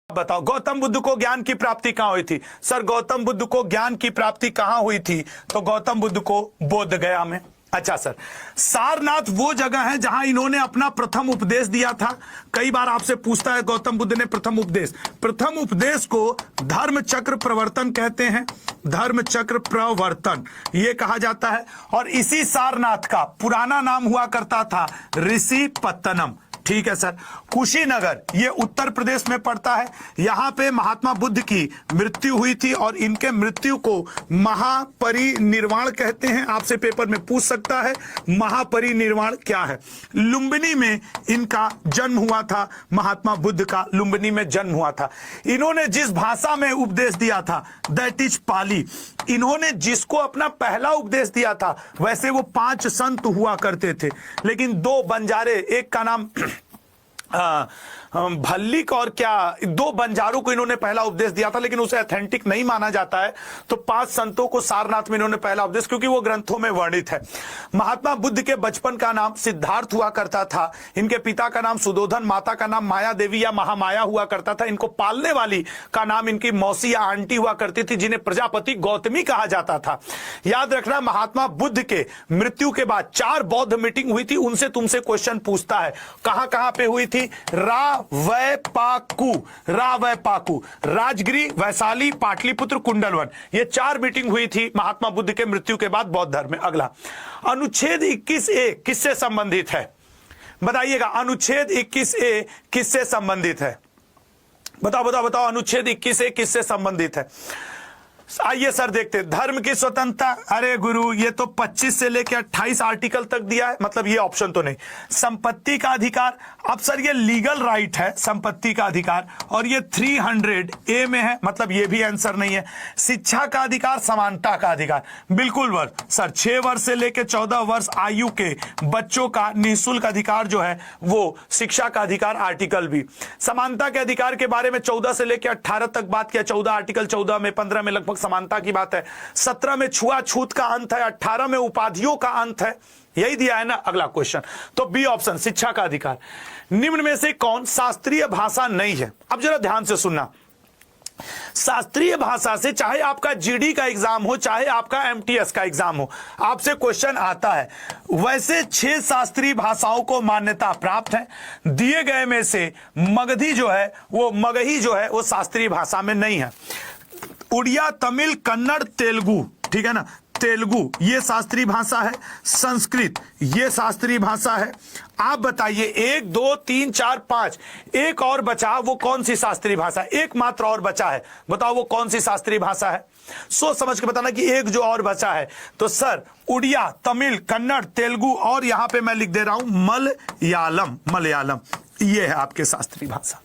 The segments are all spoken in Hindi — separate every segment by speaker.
Speaker 1: बताओ गौतम बुद्ध को ज्ञान की प्राप्ति कहां हुई थी? सर गौतम बुद्ध को ज्ञान की प्राप्ति कहां हुई थी? तो गौतम बुद्ध को बोध गया में। अच्छा सर, सारनाथ वो जगह है जहां इन्होंने अपना प्रथम उपदेश दिया था। कई बार आपसे पूछता है गौतम बुद्ध ने प्रथम उपदेश को धर्म चक्र प्रवर्तन कहते हैं। धर्म चक्र प्रवर्तन ये कहा जाता है। और इसी सारनाथ का पुराना नाम हुआ करता था ऋषि पत्तनम। ठीक है सर। कुशीनगर ये उत्तर प्रदेश में पड़ता है। यहां पे महात्मा बुद्ध की मृत्यु हुई थी और इनके मृत्यु को महापरिनिर्वाण कहते हैं। आपसे पेपर में पूछ सकता है महापरिनिर्वाण क्या है। लुम्बिनी में इनका जन्म हुआ था। महात्मा बुद्ध का लुम्बिनी में जन्म हुआ था। इन्होंने जिस भाषा में उपदेश दिया था दैट इज पाली। इन्होंने जिसको अपना पहला उपदेश दिया था, वैसे वो 5 संत हुआ करते थे, लेकिन 2 बंजारे, एक का नाम भल्लिक और क्या, 2 बंजारों को इन्होंने पहला उपदेश दिया था, लेकिन उसे ऑथेंटिक नहीं माना जाता है। तो 5 संतों को सारनाथ में इन्होंने पहला उपदेश, क्योंकि वो ग्रंथों में वर्णित है। महात्मा बुद्ध के बचपन का नाम सिद्धार्थ हुआ करता था। इनके पिता का नाम सुदोधन, माता का नाम माया देवी या महामाया हुआ करता था। इनको पालने वाली का नाम इनकी मौसी या आंटी हुआ करती थी, जिन्हें प्रजापति गौतमी कहा जाता था। याद रखना, महात्मा बुद्ध के मृत्यु के बाद 4 बौद्ध मीटिंग हुई थी। उनसे तुमसे क्वेश्चन पूछता है कहां कहां पे हुई थी? रावैपाकू, राजगिरी, वैशाली, पाटलिपुत्र, कुंडलवन, ये 4 मीटिंग हुई थी महात्मा बुद्ध के मृत्यु के बाद बौद्ध धर्म में। अगला, अनुच्छेद 21A किससे संबंधित है? बताइएगा, अनुच्छेद 21A किससे संबंधित है? बताओ अनुच्छेद 21A किससे संबंधित है? आइए सर देखते हैं। धर्म की स्वतंत्रता, अरे गुरु ये तो 25 से लेकर 28 आर्टिकल तक दिया है, मतलब ये ऑप्शन तो नहीं। संपत्ति का अधिकार, अब सर ये लीगल राइट है संपत्ति का अधिकार, और ये 300A में है, मतलब ये भी आंसर नहीं है। शिक्षा का अधिकार, समानता का अधिकार, बिल्कुल वर्ष सर 6 वर्ष से लेकर 14 वर्ष आयु के बच्चों का निःशुल्क अधिकार जो है वो शिक्षा का अधिकार, आर्टिकल भी। समानता के अधिकार के बारे में 14 से लेकर 18 तक बात किया। 14 आर्टिकल 14 में, 15 में लगभग समानता की बात है। 17 में छुआछूत का अंत है। 18 में उपाधियों का अंत है। यही दिया है ना। अगला क्वेश्चन, तो बी ऑप्शन शिक्षा का अधिकार। निम्न में से कौन शास्त्रीय भाषा नहीं है? अब जरा ध्यान से सुनना। शास्त्रीय भाषा से चाहे आपका जीडी का एग्जाम हो, चाहे आपका एमटीएस का एग्जाम हो, आपसे क्वेश्चन आता है। वैसे 6 शास्त्रीय भाषाओं को मान्यता प्राप्त है। दिए गए में से मगधी जो है वो शास्त्रीय भाषा में नहीं है। उड़िया, तमिल, कन्नड़, तेलुगु, ठीक है ना, तेलुगु ये शास्त्रीय भाषा है। संस्कृत ये शास्त्रीय भाषा है। आप बताइए 1 2 3 4 5, एक और बचा, वो कौन सी शास्त्रीय भाषा? एक मात्र और बचा है, बताओ वो कौन सी शास्त्रीय भाषा है? सोच समझ के बताना कि एक जो और बचा है। तो सर उड़िया, तमिल, कन्नड़, तेलुगु और यहां पे मैं लिख दे रहा हूं मलयालम, ये है आपके शास्त्रीय भाषा।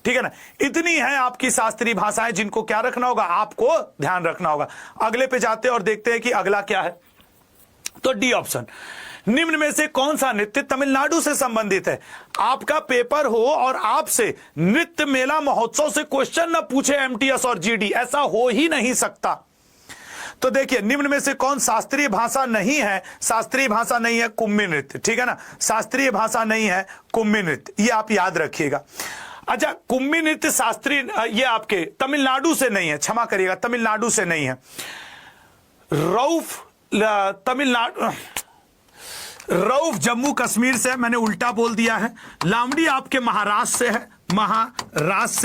Speaker 1: ठीक है ना, इतनी है आपकी शास्त्रीय भाषाएं जिनको क्या रखना होगा, आपको ध्यान रखना होगा। अगले पे जाते हैं और देखते हैं कि अगला क्या है। तो डी ऑप्शन, निम्न में से कौन सा नृत्य तमिलनाडु से संबंधित है? आपका पेपर हो और आपसे नृत्य मेला महोत्सव से क्वेश्चन ना पूछे एमटीएस और जीडी, ऐसा हो ही नहीं सकता। तो देखिए, निम्न में से कौन शास्त्रीय भाषा नहीं है? शास्त्रीय भाषा नहीं है कुम्मी नृत्य, ठीक है ना, शास्त्रीय भाषा नहीं है कुम्मी नृत्य, ये आप याद रखिएगा। अच्छा, कुम्मी नृत्य शास्त्रीय ये आपके तमिलनाडु से नहीं है, क्षमा करिएगा, तमिलनाडु से नहीं है। रऊफ जम्मू कश्मीर से, मैंने उल्टा बोल दिया है। लावड़ी आपके महाराष्ट्र से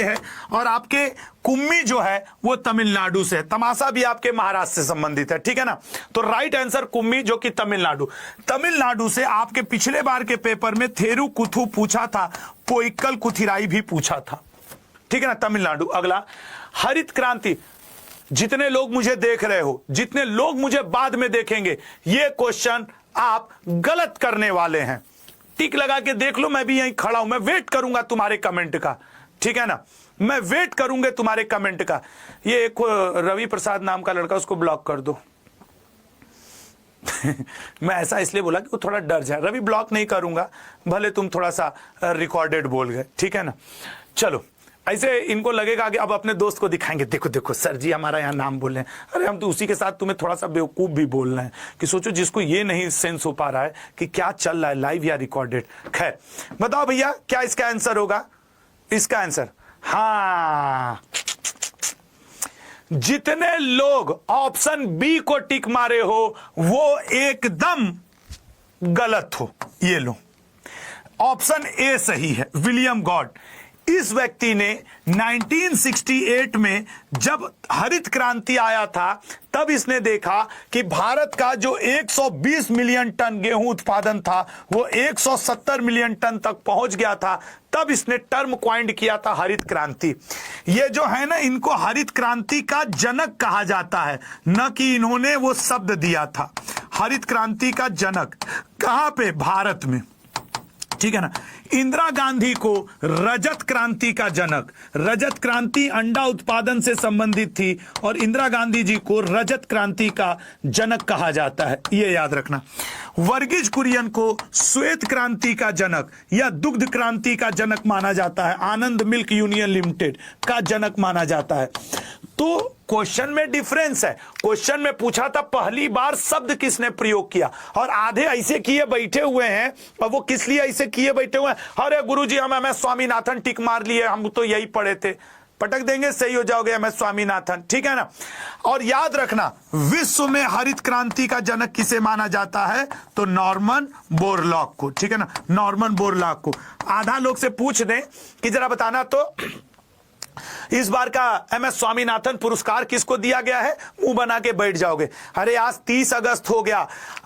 Speaker 1: है, और आपके कुम्मी जो है वो तमिलनाडु से है। तमाशा भी आपके महाराष्ट्र से संबंधित है, ठीक है ना। तो राइट आंसर कुम्मी, जो कि तमिलनाडु से। आपके पिछले बार के पेपर में थेरू कुथु पूछा था, पोइक्कल कुथिराई भी पूछा था, ठीक है ना, तमिलनाडु। अगला, हरित क्रांति, जितने लोग मुझे देख रहे हो, जितने लोग मुझे बाद में देखेंगे, ये क्वेश्चन आप गलत करने वाले हैं। टिक लगा के देख लो, मैं भी यहीं खड़ा हूं, मैं वेट करूंगा तुम्हारे कमेंट का, ठीक है ना, मैं वेट करूंगा तुम्हारे कमेंट का। ये एक रवि प्रसाद नाम का लड़का, उसको ब्लॉक कर दो। मैं ऐसा इसलिए बोला कि वो थोड़ा डर जाए। रवि ब्लॉक नहीं करूंगा, भले तुम थोड़ा सा रिकॉर्डेड बोल गए, ठीक है ना। चलो, ऐसे इनको लगेगा कि अब अपने दोस्त को दिखाएंगे, देखो देखो सर जी हमारा यहाँ नाम बोल रहे हैं। अरे हम तो उसी के साथ तुम्हें थोड़ा सा बेवकूफ भी बोल रहे हैं कि सोचो, जिसको ये नहीं सेंस हो पा रहा है कि क्या चल रहा है लाइव या रिकॉर्डेड। खैर बताओ भैया, क्या इसका आंसर होगा? इसका आंसर हाँ, जितने लोग ऑप्शन बी को टिक मारे हो वो एकदम गलत हो। ये लो, ऑप्शन ए सही है, विलियम गॉड। इस व्यक्ति ने 1968 में जब हरित क्रांति आया था तब इसने देखा कि भारत का जो 120 मिलियन टन गेहूं उत्पादन था वो 170 मिलियन टन तक पहुंच गया था। तब इसने टर्म क्वाइंड किया था हरित क्रांति। ये जो है ना, इनको हरित क्रांति का जनक कहा जाता है, न कि इन्होंने वो शब्द दिया था। हरित क्रांति का जनक कहां पे? भारत में, ठीक है ना। इंदिरा गांधी को रजत क्रांति का जनक, रजत क्रांति अंडा उत्पादन से संबंधित थी और इंदिरा गांधी जी को रजत क्रांति का जनक कहा जाता है, ये याद रखना। वर्गीज कुरियन को श्वेत क्रांति का जनक या दुग्ध क्रांति का जनक माना जाता है, आनंद मिल्क यूनियन लिमिटेड का जनक माना जाता है। तो क्वेश्चन में डिफरेंस है। क्वेश्चन में पूछा था पहली बार शब्द किसने प्रयोग किया, और आधे ऐसे किए बैठे हुए हैं। और वो किस लिए ऐसे किए बैठे हुए हैं? अरे गुरुजी हम एम एस स्वामीनाथन टिक मार लिए, हम तो यही पढ़े थे। पटक देंगे, सही हो जाओगे एम एस स्वामीनाथन, ठीक है ना। और याद रखना, विश्व में हरित क्रांति का जनक किसे माना जाता है? तो नॉर्मन बोरलॉग को, ठीक है ना, नॉर्मन बोरलॉग को। आधा लोग से पूछ दें कि जरा बताना तो इस बार का एम एस स्वामीनाथन पुरस्कार किसको दिया गया है? मुंह बना के बैठ जाओगे। अरे आज 30 अगस्त हो गया,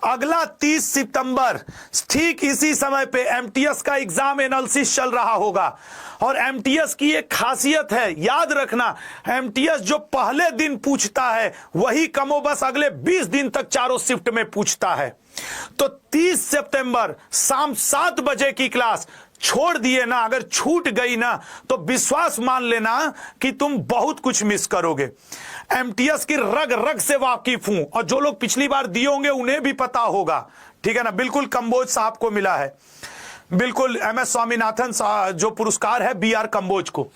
Speaker 1: अगला 30 सितंबर ठीक इसी समय पे एमटीएस का एग्जाम एनालिसिस चल रहा होगा। और एमटीएस की एक खासियत है, याद रखना, एमटीएस जो पहले दिन पूछता है वही कमोबस अगले 20 दिन तक चारों शिफ्ट में पूछता है। तो 30 सितंबर शाम 7 बजे की क्लास छोड़ दिए ना, अगर छूट गई ना, तो विश्वास मान लेना कि तुम बहुत कुछ मिस करोगे। एमटीएस की रग रग से वाकिफ हूं, और जो लोग पिछली बार दिए होंगे उन्हें भी पता होगा, ठीक है ना। बिल्कुल कंबोज साहब को मिला है, बिल्कुल एम एस स्वामीनाथन जो पुरस्कार है बी आर कंबोज को।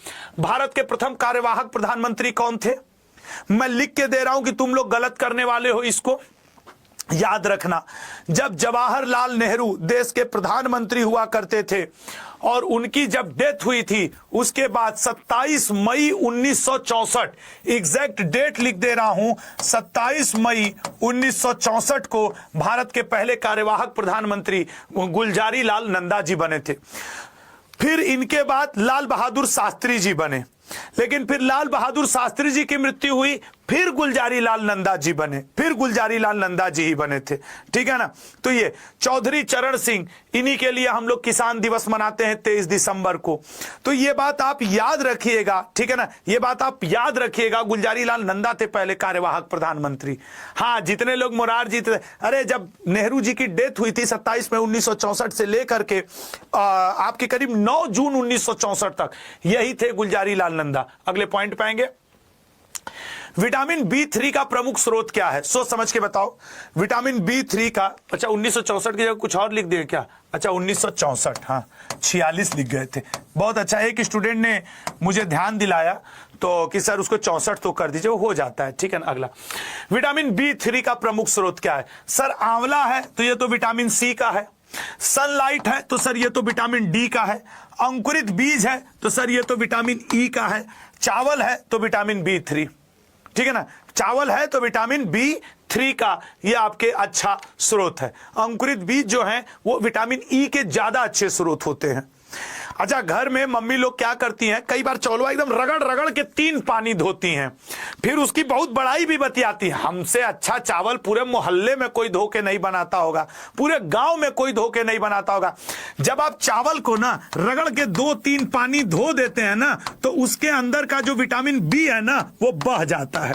Speaker 1: भारत के प्रथम कार्यवाहक प्रधानमंत्री कौन थे? मैं लिख के दे रहा हूं कि तुम लोग गलत करने वाले हो, इसको याद रखना। जब जवाहरलाल नेहरू देश के प्रधानमंत्री हुआ करते थे और उनकी जब डेथ हुई थी, उसके बाद 27 मई 1964, एग्जैक्ट डेट लिख दे रहा हूं, 27 मई 1964 को भारत के पहले कार्यवाहक प्रधानमंत्री गुलजारी लाल नंदा जी बने थे। फिर इनके बाद लाल बहादुर शास्त्री जी बने, लेकिन फिर लाल बहादुर शास्त्री जी की मृत्यु हुई, फिर गुलजारी लाल नंदा जी बने, फिर गुलजारी लाल नंदा जी ही बने थे, ठीक है ना। तो ये चौधरी चरण सिंह, इन्हीं के लिए हम लोग किसान दिवस मनाते हैं 23 दिसंबर को। तो ये बात आप याद रखिएगा, ठीक है ना, ये बात आप याद रखिएगा। गुलजारी लाल नंदा थे पहले कार्यवाहक प्रधानमंत्री। हाँ, जितने लोग मोरारजी थे, अरे जब नेहरू जी की डेथ हुई थी 27 मई 1964 से लेकर के आपके करीब 9 जून 1964 तक, यही थे गुलजारी लाल नंदा। अगले पॉइंट पे आएंगे। विटामिन बी3 का प्रमुख स्रोत क्या है? सोच समझ के बताओ। विटामिन बी3 का, अच्छा 1964 की जगह कुछ और लिख दिए क्या? अच्छा 1964, हाँ 46 लिख गए थे। बहुत अच्छा, एक स्टूडेंट ने मुझे ध्यान दिलाया तो कि सर उसको 64 तो कर दीजिए, वो हो जाता है, ठीक है ना। अगला, विटामिन बी3 का प्रमुख स्रोत क्या है? सर आंवला है तो ये तो विटामिन सी का है, सनलाइट है तो सर ये तो विटामिन डी का है, अंकुरित बीज है तो सर ये तो विटामिन ई का है, चावल है तो विटामिन बी3, ठीक है ना। चावल है तो विटामिन बी3 का ये आपके अच्छा स्रोत है। अंकुरित बीज जो हैं वो विटामिन ई के ज्यादा अच्छे स्रोत होते हैं। अच्छा, घर में मम्मी लोग क्या करती हैं, कई बार चौलवा एकदम रगड़ रगड़ के 3 पानी धोती हैं, फिर उसकी बहुत बड़ाई भी बतियाती है। हमसे अच्छा चावल पूरे मोहल्ले में कोई धो के नहीं बनाता होगा, पूरे गांव में कोई धो के नहीं बनाता होगा। जब आप चावल को ना रगड़ के 2-3 पानी धो देते हैं ना, तो उसके अंदर का जो विटामिन बी है ना वो बह जाता है।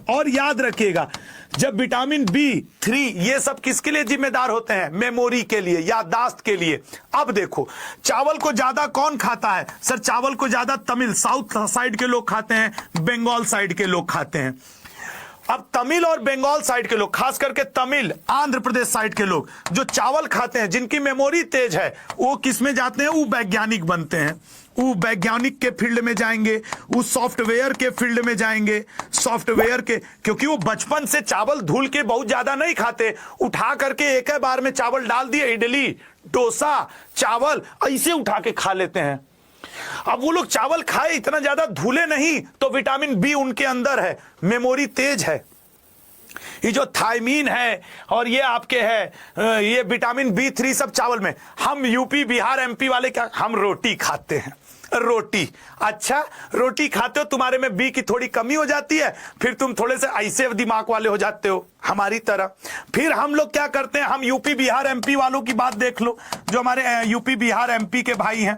Speaker 1: और याद रखिएगा, जब विटामिन बी3 ये सब किसके लिए जिम्मेदार होते हैं? मेमोरी के लिए, याददाश्त के लिए। अब देखो, चावल को ज्यादा कौन खाता है? सर चावल को ज्यादा तमिल, साउथ साइड के लोग खाते हैं, बंगाल साइड के लोग खाते हैं। अब तमिल और बंगाल साइड के लोग, खास करके तमिल, आंध्र प्रदेश साइड के लोग जो चावल खाते हैं, जिनकी मेमोरी तेज है, वो किस में जाते हैं? वो वैज्ञानिक बनते हैं, वो वैज्ञानिक के फील्ड में जाएंगे, वो सॉफ्टवेयर के फील्ड में जाएंगे, सॉफ्टवेयर के, क्योंकि वो बचपन से चावल धुल के बहुत ज्यादा नहीं खाते, उठा करके एक ही बार में चावल डाल दिए, इडली, डोसा, चावल ऐसे उठा के खा लेते हैं। अब वो लोग चावल खाए, इतना ज्यादा धुले नहीं, तो विटामिन बी उनके अंदर है, मेमोरी तेज है। ये जो थायमीन है और ये आपके है ये विटामिन B3 सब चावल में। हम यूपी बिहार एमपी वाले क्या, हम रोटी खाते हैं, रोटी। अच्छा, रोटी खाते हो, तुम्हारे में बी की थोड़ी कमी हो जाती है, फिर तुम थोड़े से ऐसे दिमाग वाले हो जाते हो हमारी तरह। फिर हम लोग क्या करते हैं, हम यूपी बिहार एमपी वालों की बात देख लो, जो हमारे यूपी बिहार एमपी के भाई हैं,